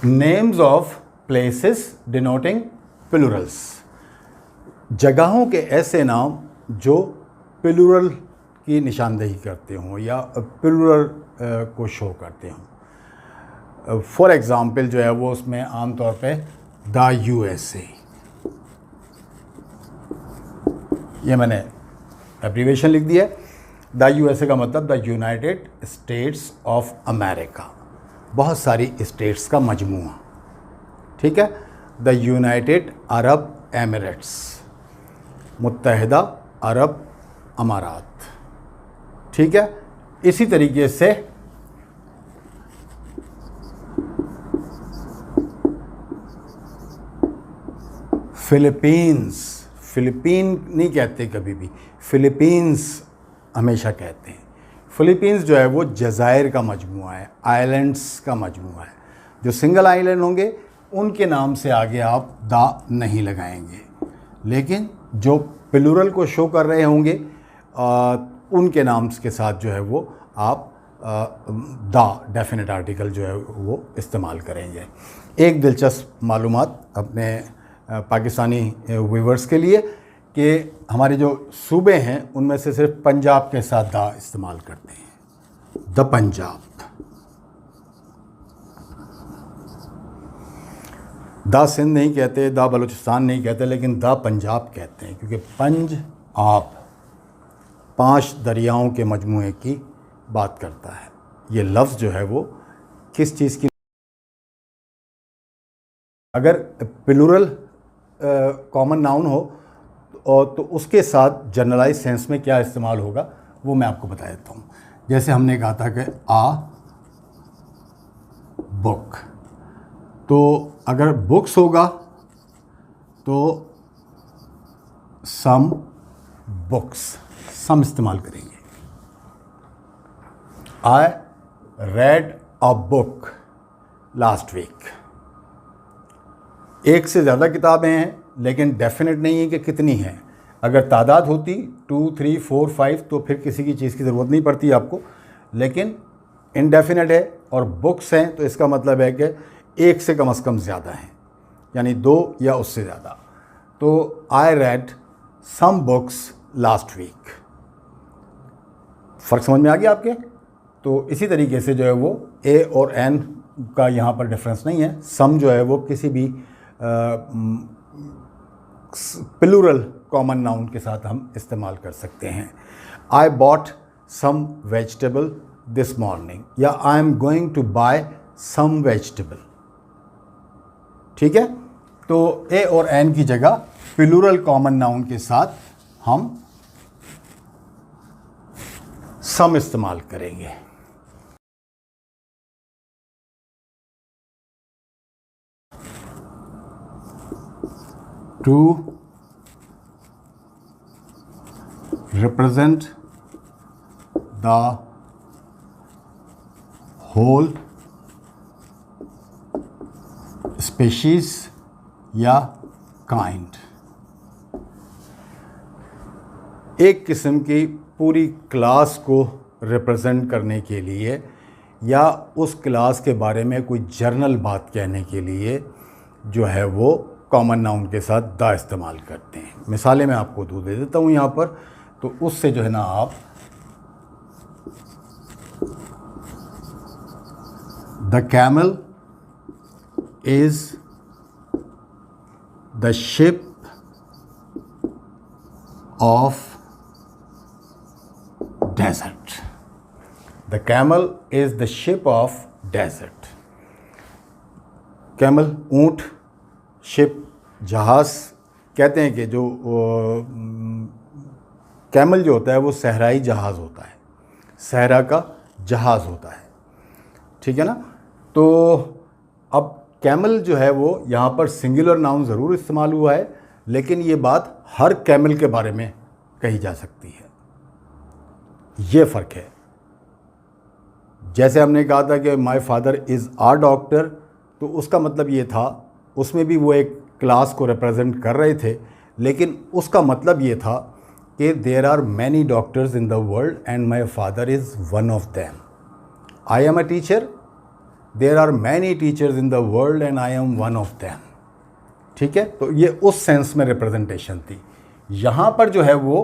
Names of places denoting Plurals, जगहों के ऐसे नाम जो प्लूरल की निशानदेही करते हों या प्लूरल को शो करते हों। फॉर एग्ज़ाम्पल जो है वो उसमें आमतौर पे द USA, ये मैंने एब्रीवेशन लिख दिया। द USA का मतलब the United states of America, बहुत सारी स्टेट्स का मजमूआ, ठीक है। द यूनाइटेड अरब एमिरेट्स, मुत्तहिदा अरब अमारात, ठीक है। इसी तरीके से फिलीपींस, फिलीपीन नहीं कहते कभी भी, फिलीपींस हमेशा कहते हैं। फिलीपींस जो है वो जज़ायर का मजमूआ है, आइलैंड्स का मजमूआ है। जो सिंगल आइलैंड होंगे उनके नाम से आगे आप द नहीं लगाएंगे, लेकिन जो प्लूरल को शो कर रहे होंगे उनके नाम के साथ जो है वो आप द डेफिनेट आर्टिकल जो है वो इस्तेमाल करेंगे। एक दिलचस्प मालूमात अपने पाकिस्तानी व्यूअर्स के लिए कि हमारे जो सूबे हैं उनमें से सिर्फ पंजाब के साथ द इस्तेमाल करते हैं, द पंजाब। द सिंध नहीं कहते, द बलूचिस्तान नहीं कहते, लेकिन द पंजाब कहते हैं, क्योंकि पंज आप 5 दरियाओं के मजमूए की बात करता है। ये लफ्ज़ जो है वो किस चीज़ की, अगर प्लूरल कॉमन नाउन हो तो उसके साथ जनरलाइज सेंस में क्या इस्तेमाल होगा वो मैं आपको बता देता हूँ। जैसे हमने कहा था कि आ बुक, तो अगर बुक्स होगा तो सम बुक्स, सम इस्तेमाल करेंगे। I read a book last week, एक से ज़्यादा किताबें हैं लेकिन डेफिनेट नहीं है कि कितनी हैं। अगर तादाद होती 2, 3, 4, 5 तो फिर किसी की चीज़ की ज़रूरत नहीं पड़ती आपको, लेकिन इनडेफिनेट है और बुक्स हैं तो इसका मतलब है कि एक से कम ज़्यादा हैं, यानी 2 या उससे ज़्यादा। तो I read some books last week. फ़र्क समझ में आ गया आपके? तो इसी तरीके से जो है वो ए और एन का यहाँ पर डिफरेंस नहीं है। सम जो है वो किसी भी प्लूरल कॉमन नाउन के साथ हम इस्तेमाल कर सकते हैं। I bought some vegetable this morning, या I am going to buy some vegetable, ठीक है। तो ए और एन की जगह प्लूरल कॉमन नाउन के साथ हम सम इस्तेमाल करेंगे। To represent the whole species या kind, एक किस्म की पूरी क्लास को रिप्रेजेंट करने के लिए या उस क्लास के बारे में कोई जर्नल बात कहने के लिए जो है वो कॉमन नाउन के साथ द इस्तेमाल करते हैं। मिसालें मैं आपको दे देता हूँ यहाँ पर, तो उससे जो है ना आप the camel is the ship of desert, the camel is the ship of desert. Camel ऊंट, शिप जहाज़, कहते हैं कि जो कैमल जो होता है वो सहराई जहाज़ होता है, सहरा का जहाज़ होता है, ठीक है ना। तो अब कैमल जो है वो यहाँ पर सिंगुलर नाउन ज़रूर इस्तेमाल हुआ है, लेकिन ये बात हर कैमल के बारे में कही जा सकती है, ये फ़र्क है। जैसे हमने कहा था कि my father is a doctor, तो उसका मतलब ये था, उसमें भी वो एक क्लास को रिप्रेजेंट कर रहे थे, लेकिन उसका मतलब ये था कि there are many doctors in the world and my father is one of them. I am a teacher, there are many teachers in the world and I am one of them. ठीक है, तो ये उस sense में representation थी। यहाँ पर जो है वो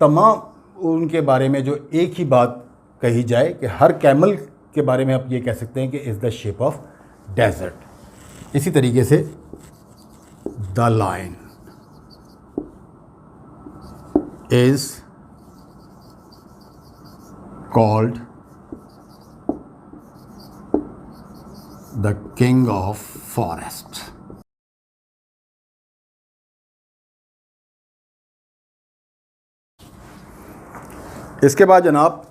तमाम उनके बारे में जो एक ही बात कही जाए कि हर कैमल के बारे में आप ये कह सकते हैं कि is the shape of desert. इसी तरीके से the lion is called the king of forest. इसके बाद जनाब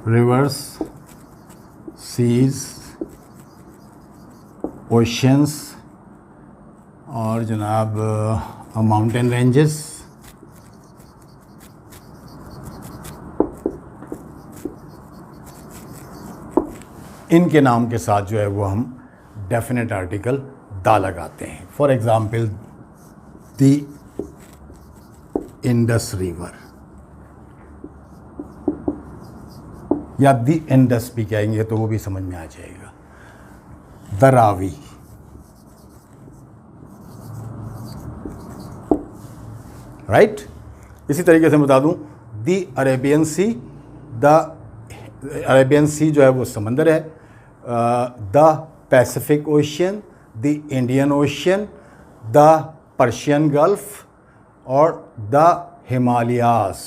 रिवर्स, सीज, ओशंस और जनाब माउंटेन रेंजेस। इनके नाम के साथ जो है वो हम डेफिनेट आर्टिकल दा लगाते हैं। For example the Indus river या द इंडस भी कहेंगे तो वो भी समझ में आ जाएगा। The Ravi, right. इसी तरीके से मैं बता दूं the Arabian Sea, the Arabian Sea जो है वो समंदर है, the Pacific Ocean, the Indian Ocean, the Persian Gulf और द हिमालयास।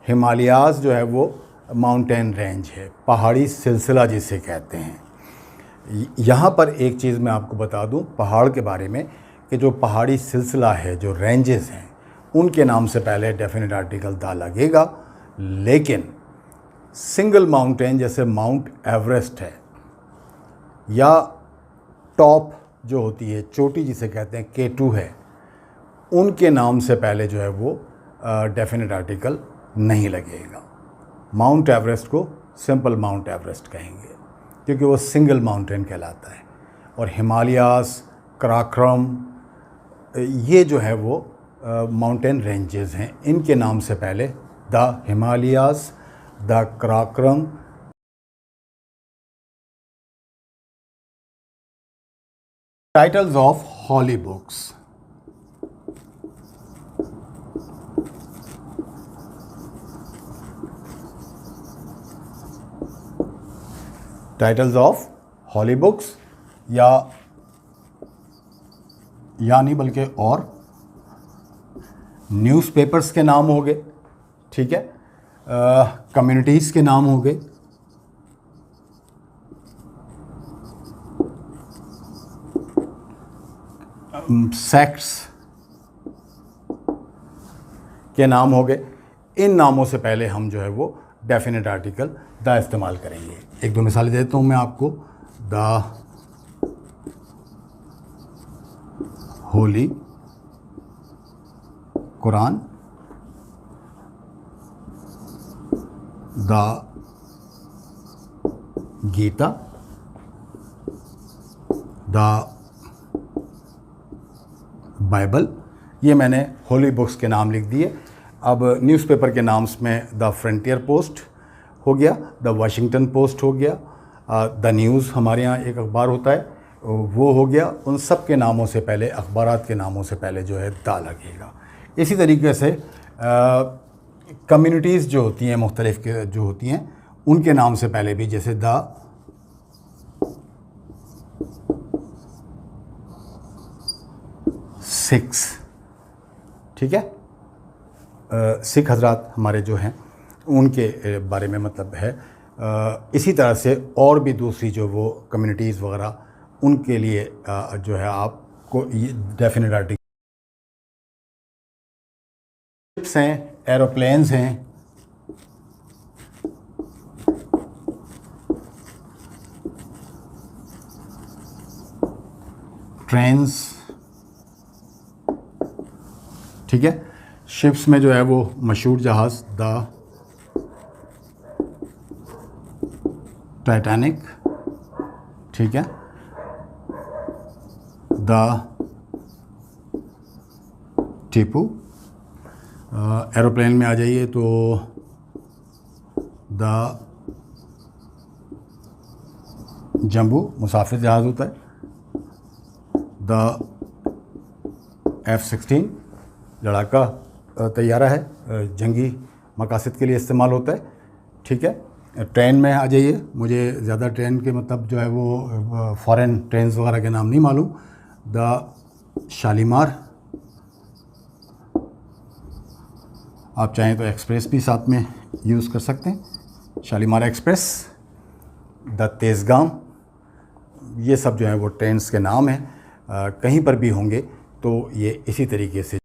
हिमालयास जो है वो माउंटेन रेंज है, पहाड़ी सिलसिला जिसे कहते हैं। यहाँ पर एक चीज़ मैं आपको बता दूँ पहाड़ के बारे में कि जो पहाड़ी सिलसिला है, जो रेंजेस हैं, उनके नाम से पहले डेफिनेट आर्टिकल दा लगेगा। लेकिन सिंगल माउंटेन जैसे माउंट एवरेस्ट है या टॉप जो होती है चोटी जिसे कहते हैं K2 है, उनके नाम से पहले जो है वो डेफिनेट आर्टिकल नहीं लगेगा। माउंट एवरेस्ट को सिंपल माउंट एवरेस्ट कहेंगे क्योंकि वो सिंगल माउंटेन कहलाता है। और हिमालयास, कराक्रम, ये जो है वो माउंटेन रेंजेस हैं, इनके नाम से पहले the Himalayas, the Karakoram. Titles of holy books. Titles of holy books या नहीं बल्कि और न्यूज़पेपर्स के नाम हो गए, ठीक है, कम्युनिटीज़ के नाम हो गए, सेक्ट्स के नाम हो गए। इन नामों से पहले हम जो है वो डेफिनेट आर्टिकल द इस्तेमाल करेंगे। एक दो मिसालें देता हूँ मैं आपको। The holy Quran, the Gita, the Bible. ये मैंने होली बुक्स के नाम लिख दिए। अब न्यूज़पेपर के नाम में द फ्रंटियर पोस्ट हो गया, द वाशिंगटन पोस्ट हो गया, द न्यूज़ हमारे यहाँ एक अखबार होता है वो हो गया। उन सब के नामों से पहले, अखबारात के नामों से पहले जो है दा लगेगा। इसी तरीके से कम्युनिटीज़ जो होती हैं, मुख्तलिफ के जो होती हैं, उनके नाम से पहले भी, जैसे द सिख्स, ठीक है, सिख हजरात हमारे जो हैं उनके बारे में मतलब है। इसी तरह से और भी दूसरी जो वो कम्युनिटीज़ वगैरह, उनके लिए जो है आपको ये डेफिनेट आर्टिकल। शिप्स हैं, एरोप्लेन्स हैं, ट्रेन्स, ठीक है। शिप्स में जो है वो मशहूर जहाज़ द टाइटैनिक, ठीक है, द टीपू। एरोप्लेन में आ जाइए तो द जम्बू मुसाफिर जहाज़ होता है, द F-16 लड़ाका तैयारा है, जंगी मकासद के लिए इस्तेमाल होता है। ठीक है, ट्रेन में आ जाइए, मुझे ज़्यादा ट्रेन के मतलब जो है वो फॉरेन ट्रेन्स वगैरह के नाम नहीं मालूम। द शालीमार, आप चाहें तो एक्सप्रेस भी साथ में यूज़ कर सकते हैं, शालीमार एक्सप्रेस। द तेज़गाम, ये सब जो है वो ट्रेन्स के नाम हैं, कहीं पर भी होंगे तो ये इसी तरीके से